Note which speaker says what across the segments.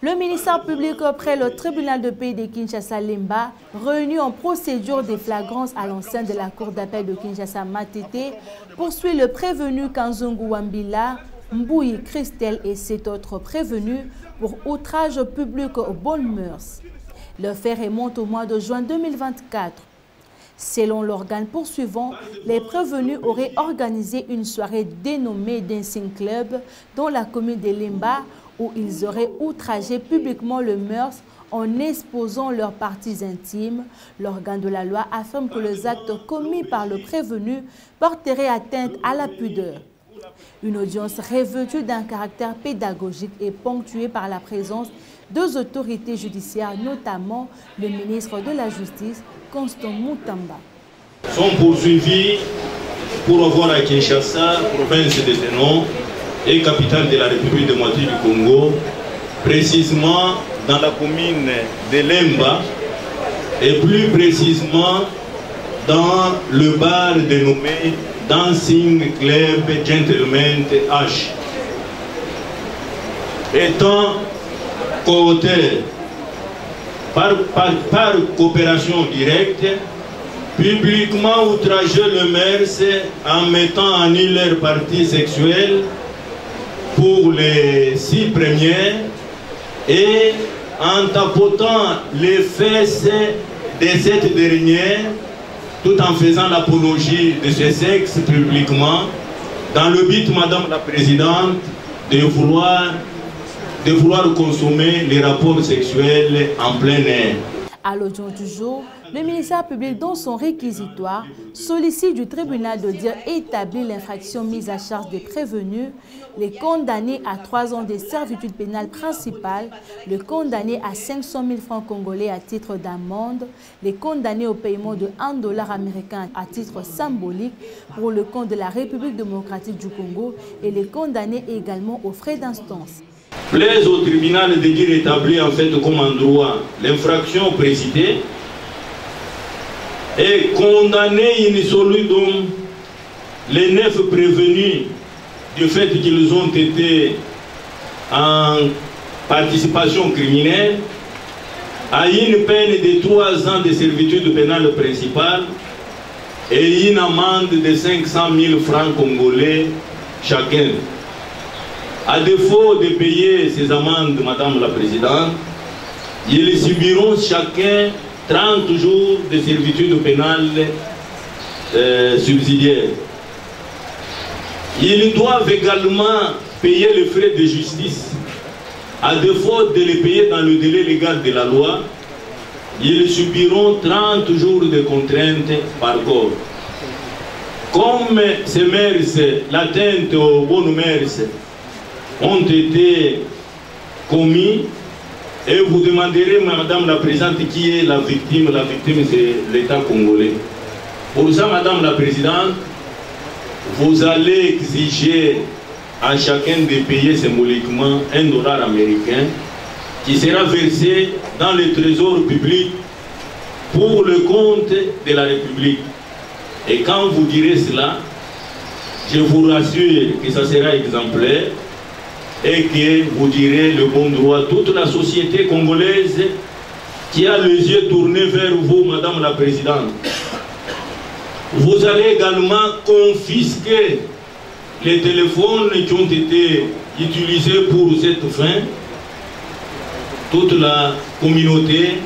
Speaker 1: Le ministère public auprès le tribunal de paix de Kinshasa Lemba, réuni en procédure de flagrance à l'enceinte de la cour d'appel de Kinshasa Matete, poursuit le prévenu Kanzungu Wambila, Mbouyi Christelle et 7 autres prévenus pour outrage public aux bonnes mœurs. Le fait remonte au mois de juin 2024. Selon l'organe poursuivant, les prévenus auraient organisé une soirée dénommée Dancing Club dans la commune de Lemba où ils auraient outragé publiquement le mœurs en exposant leurs parties intimes. L'organe de la loi affirme que les actes commis par le prévenu porteraient atteinte à la pudeur. Une audience revêtue d'un caractère pédagogique et ponctuée par la présence deux autorités judiciaires, notamment le ministre de la Justice, Constant Moutamba.
Speaker 2: Sont poursuivis pour avoir à Kinshasa, province de Ténon et capitale de la République démocratique du Congo, précisément dans la commune de Lemba et plus précisément dans le bar dénommé Dancing Club Gentleman H. Étant co-auteur par coopération directe, publiquement outrager le MERS en mettant en nu leur partie sexuelle pour les 6 premières et en tapotant les fesses de cette dernière tout en faisant l'apologie de ce sexe publiquement dans le but, Madame la Présidente, de vouloir consommer les rapports sexuels en plein air.
Speaker 1: À l'audience du jour, le ministère public, dans son réquisitoire, sollicite du tribunal de dire établir l'infraction mise à charge des prévenus, les condamnés à 3 ans de servitude pénale principale, le condamné à 500 000 francs congolais à titre d'amende, les condamnés au paiement de $1 américain à titre symbolique pour le compte de la République démocratique du Congo et les condamnés également aux frais d'instance.
Speaker 2: Plaise au tribunal de dire établir en fait comme en droit l'infraction précitée et condamner in solidum les 9 prévenus du fait qu'ils ont été en participation criminelle à une peine de 3 ans de servitude pénale principale et une amende de 500 000 francs congolais chacun. À défaut de payer ces amendes, Madame la Présidente, ils subiront chacun 30 jours de servitude pénale subsidiaire. Ils doivent également payer les frais de justice. À défaut de les payer dans le délai légal de la loi, ils subiront 30 jours de contraintes par corps. Comme ces mœurs, l'atteinte aux bonnes mœurs, ont été commis et vous demanderez, Madame la Présidente, qui est la victime. La victime, c'est l'État congolais. Pour ça, Madame la Présidente, vous allez exiger à chacun de payer symboliquement $1 américain qui sera versé dans le trésor public pour le compte de la République. Et quand vous direz cela, je vous rassure que ça sera exemplaire et que vous direz le bon droit. Toute la société congolaise qui a les yeux tournés vers vous, Madame la Présidente. Vous allez également confisquer les téléphones qui ont été utilisés pour cette fin. Toute la communauté,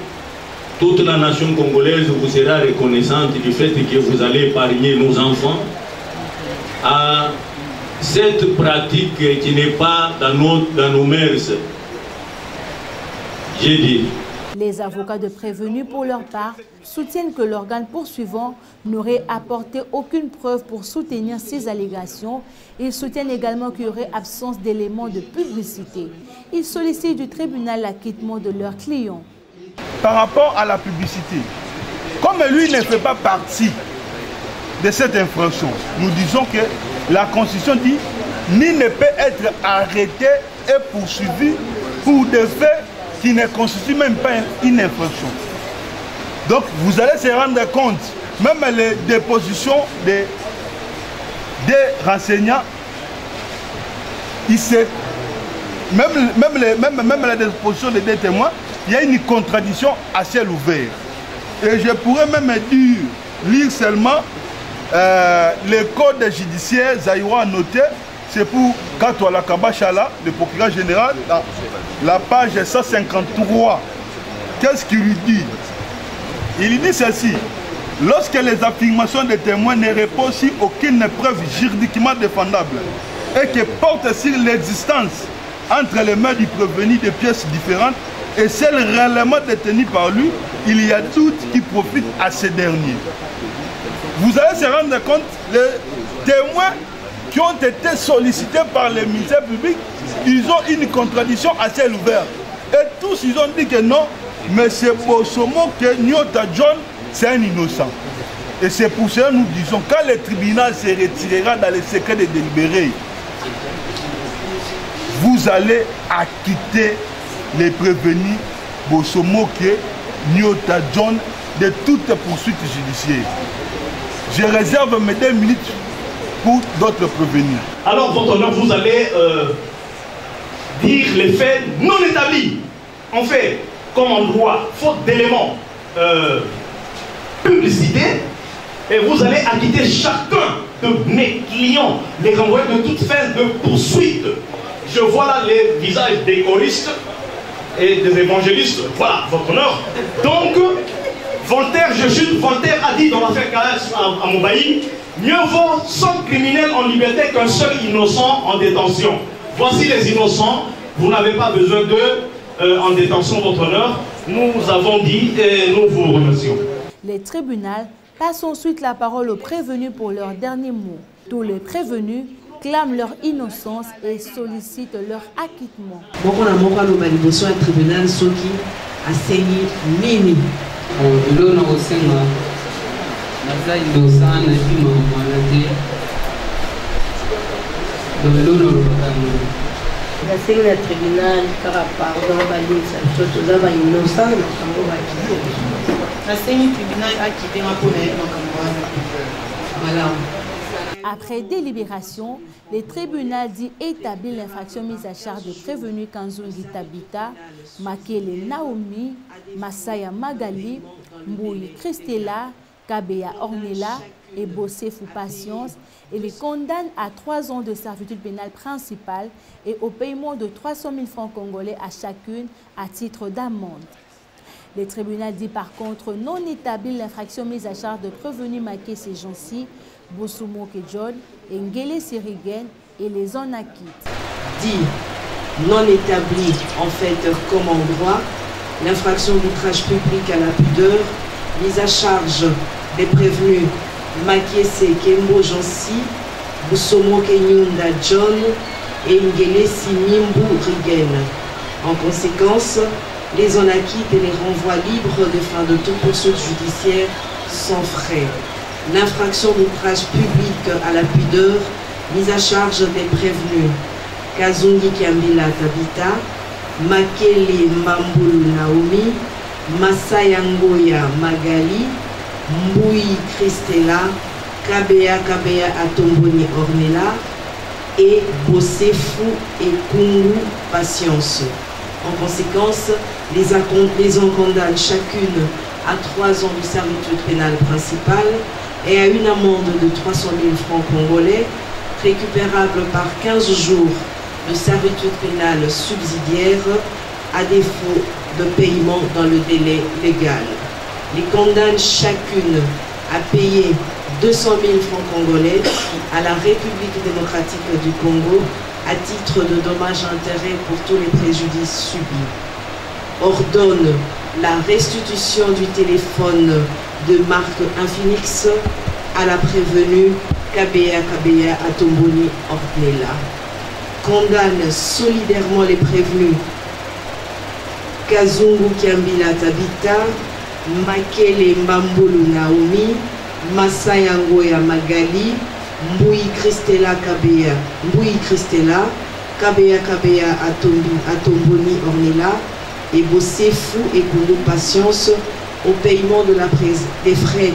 Speaker 2: toute la nation congolaise vous sera reconnaissante du fait que vous allez épargner nos enfants à cette pratique qui n'est pas dans nos mœurs. J'ai dit.
Speaker 1: Les avocats de prévenus, pour leur part, soutiennent que l'organe poursuivant n'aurait apporté aucune preuve pour soutenir ces allégations. Ils soutiennent également qu'il y aurait absence d'éléments de publicité. Ils sollicitent du tribunal l'acquittement de leurs clients.
Speaker 3: Par rapport à la publicité, comme lui ne fait pas partie de cette infraction, nous disons que la Constitution dit nul ne peut être arrêté et poursuivi pour des faits qui ne constituent même pas une infraction. Donc vous allez se rendre compte, même les dépositions des renseignants, même la disposition des deux témoins, il y a une contradiction à ciel ouvert. Et je pourrais même lire seulement le code judiciaire Zaïwa a noté, c'est pour Katouala Kabachala, le procureur général, la page 153. Qu'est-ce qu'il lui dit? Il dit ceci: lorsque les affirmations des témoins ne reposent sur aucune preuve juridiquement défendable et que portent sur l'existence entre les mains du prévenu de pièces différentes et celles réellement détenues par lui, il y a doute qui profite à ces derniers. Vous allez se rendre compte, les témoins qui ont été sollicités par les ministères publics, ils ont une contradiction à ciel ouvert. Et tous, ils ont dit que non, mais c'est Bossomo que Nyota John, c'est un innocent. Et c'est pour cela que nous disons, quand le tribunal se retirera dans les secrets de délibérés, vous allez acquitter les prévenus Bossomo que Nyota John de toute poursuite judiciaire. Je réserve mes 2 minutes pour d'autres prévenus.
Speaker 4: Alors, votre honneur, vous allez dire les faits non établis. En fait, comme en droit, faute d'éléments publicités, et vous allez acquitter chacun de mes clients, les renvoyer de toute fin de poursuite. Je vois là les visages des choristes et des évangélistes. Voilà, votre honneur. Donc, Voltaire, je chute, Voltaire a dit dans l'affaire Calas à Moubaï, mieux vaut 100 criminels en liberté qu'un seul innocent en détention. Voici les innocents, vous n'avez pas besoin d'eux en détention, votre honneur. Nous avons dit et nous vous remercions.
Speaker 1: Les tribunaux passent ensuite la parole aux prévenus pour leur dernier mot. Tous les prévenus clament leur innocence et sollicitent leur acquittement.
Speaker 5: Tribunal soki asengi nini
Speaker 6: Lona osenga naza innocent na pima mwana te lona lobakano
Speaker 5: asengi na tribunal kaka pardon balisa biso toza ba innocent na makambo bakite asengi tribunal akite mpona ye makambo wana malamu.
Speaker 1: Après délibération, le tribunal dit établir l'infraction mise à charge de prévenu Kanzungi Tabita, Makele Naomi, Masaya Magali, Mboui Christella, Kabeya Ornella et Bossefou Patience et les condamne à 3 ans de servitude pénale principale et au paiement de 300 000 francs congolais à chacune à titre d'amende. Le tribunal dit par contre non établir l'infraction mise à charge de prévenu Maké Sejansi, Bossomo Kedjon, Ngele Sirigen et les en acquitte.
Speaker 5: Dit non établi en fait comme en droit, l'infraction d'outrage public à la pudeur, mise à charge des prévenus Makiese Kembo Jansi, Bossomo Kenyunda John et Ngele Simimbu Rigen. En conséquence, les en acquitte et les renvois libres de fin de toute poursuite judiciaire sans frais. L'infraction d'outrage public à la pudeur, mise à charge des prévenus Kazungi Kiambila Tabita, Makele Mambulu Naomi, Masaya Ngoya Magali, Mboui Christella, Kabeya Atomboni Ornella et Bossefou et Kungu Patience. En conséquence, les en condamnent chacune à 3 ans de servitude pénale principale et à une amende de 300 000 francs congolais, récupérable par 15 jours de servitude pénale subsidiaire à défaut de paiement dans le délai légal. Les condamnent chacune à payer 200 000 francs congolais à la République démocratique du Congo à titre de dommages et intérêts pour tous les préjudices subis. Ordonne la restitution du téléphone de marque Infinix à la prévenue Kabeya Atomboni Ornella. Condamne solidairement les prévenus Kazungu Kiambila Tabita, Makele Mambulu Naomi, Masaya Ngoya Magali, Mboui Christella Kabeya Atomboni Ornella et Bossefou et Kungu Patience au paiement de des frais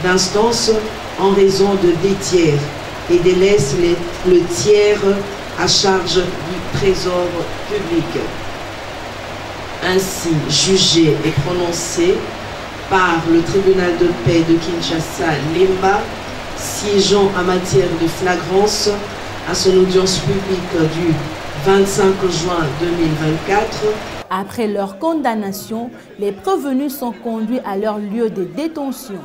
Speaker 5: d'instance en raison de 2 tiers et délaisse le tiers à charge du trésor public. Ainsi jugé et prononcé par le tribunal de paix de Kinshasa, Limba, siégeant en matière de flagrance à son audience publique du 25 juin 2024.
Speaker 1: Après leur condamnation, les prévenus sont conduits à leur lieu de détention.